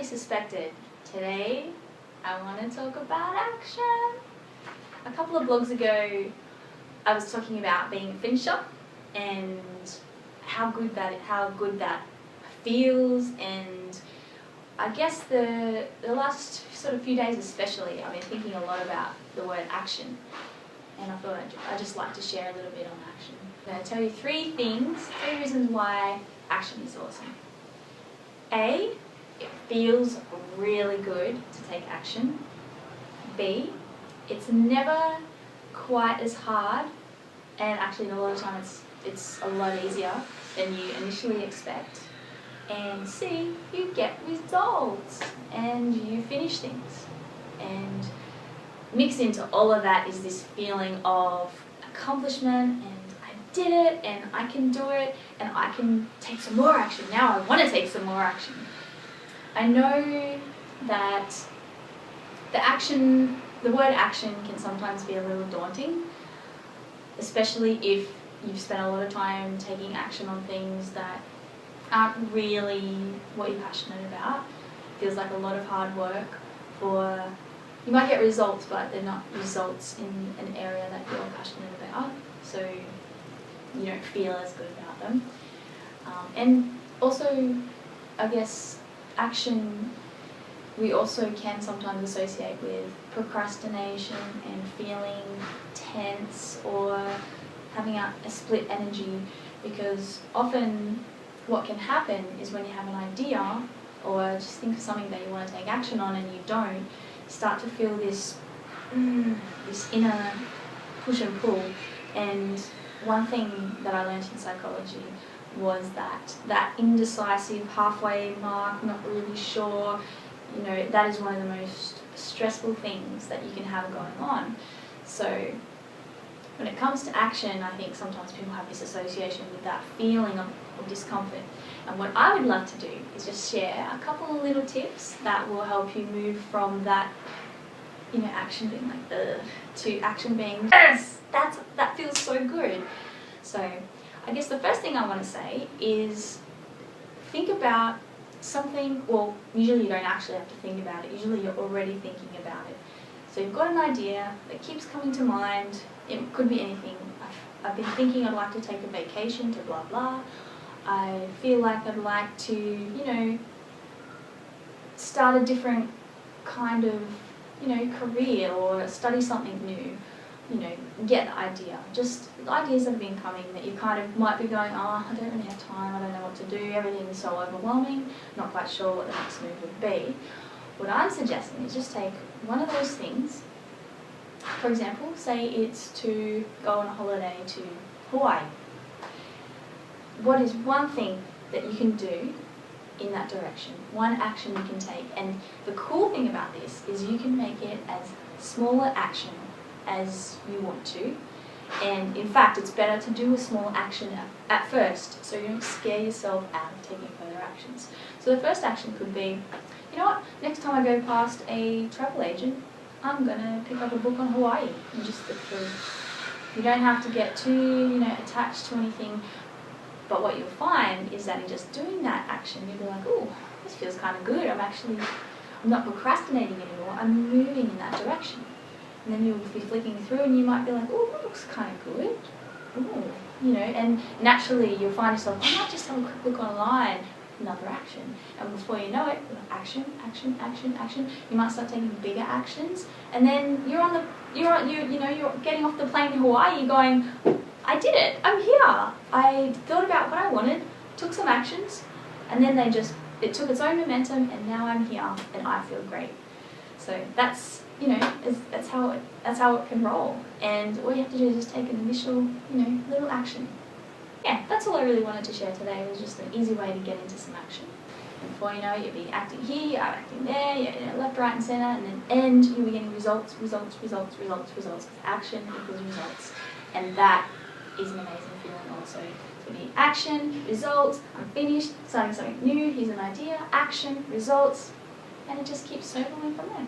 probably suspected, today I want to talk about action. A couple of blogs ago, I was talking about being a finisher and how good that feels, and I guess the last sort of few days especially, I've been thinking a lot about the word action, and I thought I'd just like to share a little bit on action. I'm going to tell you three reasons why action is awesome. A, it feels really good to take action. B, it's never quite as hard, and actually a lot of time it's a lot easier than you initially expect. And C, you get results and you finish things. And mixed into all of that is this feeling of accomplishment, and I did it, and I can do it, and I can take some more action. Now I want to take some more action. I know that the word action can sometimes be a little daunting, especially if you've spent a lot of time taking action on things that aren't really what you're passionate about. It feels like a lot of hard work you might get results, but they're not results in an area that you're passionate about, so you don't feel as good about them. And also, I guess, action we also can sometimes associate with procrastination and feeling tense or having a split energy, because often what can happen is when you have an idea or just think of something that you want to take action on and you don't, start to feel this inner push and pull. And one thing that I learned in psychology was that indecisive halfway mark, not really sure, that is one of the most stressful things that you can have going on. So when it comes to action, I think sometimes people have this association with that feeling of discomfort. And what I would love to do is just share a couple of little tips that will help you move from that, action being like to action being yes, that feels so good. So I guess the first thing I want to say is think about something. Well, usually you don't actually have to think about it. Usually you're already thinking about it. So you've got an idea that keeps coming to mind. It could be anything. I've been thinking I'd like to take a vacation to blah blah. I feel like I'd like to, start a different kind of, career or study something new. Get the idea. Just the ideas that have been coming that you kind of might be going, oh, I don't really have time, I don't know what to do, everything is so overwhelming, not quite sure what the next move would be. What I'm suggesting is just take one of those things. For example, say it's to go on a holiday to Hawaii. What is one thing that you can do in that direction? One action you can take. And the cool thing about this is you can make it as small an action as you want to. And in fact, it's better to do a small action at first, so you don't scare yourself out of taking further actions. So the first action could be, you know what, next time I go past a travel agent, I'm going to pick up a book on Hawaii and just flip through. You don't have to get too, attached to anything, but what you'll find is that in just doing that action, you'll be like, oh, this feels kind of good. I'm not procrastinating anymore, I'm moving in that direction. And then you'll be flicking through and you might be like, oh, that looks kind of good. Ooh, and naturally you'll find yourself, I might just have a quick look online, another action. And before you know it, action, action, action, action. You might start taking bigger actions, and then you're getting off the plane in Hawaii going, I did it, I'm here. I thought about what I wanted, took some actions, and then it took its own momentum, and now I'm here and I feel great. So that's that's how it can roll. And all you have to do is just take an initial, little action. Yeah, that's all I really wanted to share today. It was just an easy way to get into some action. And before you know it, you'll be acting here, you're acting there, you're left, right, and centre, and then you'll be getting results. Action equals results, and that is an amazing feeling also. So we need action, results. I'm finished, starting something new. Here's an idea, action, results, and it just keeps snowballing from there.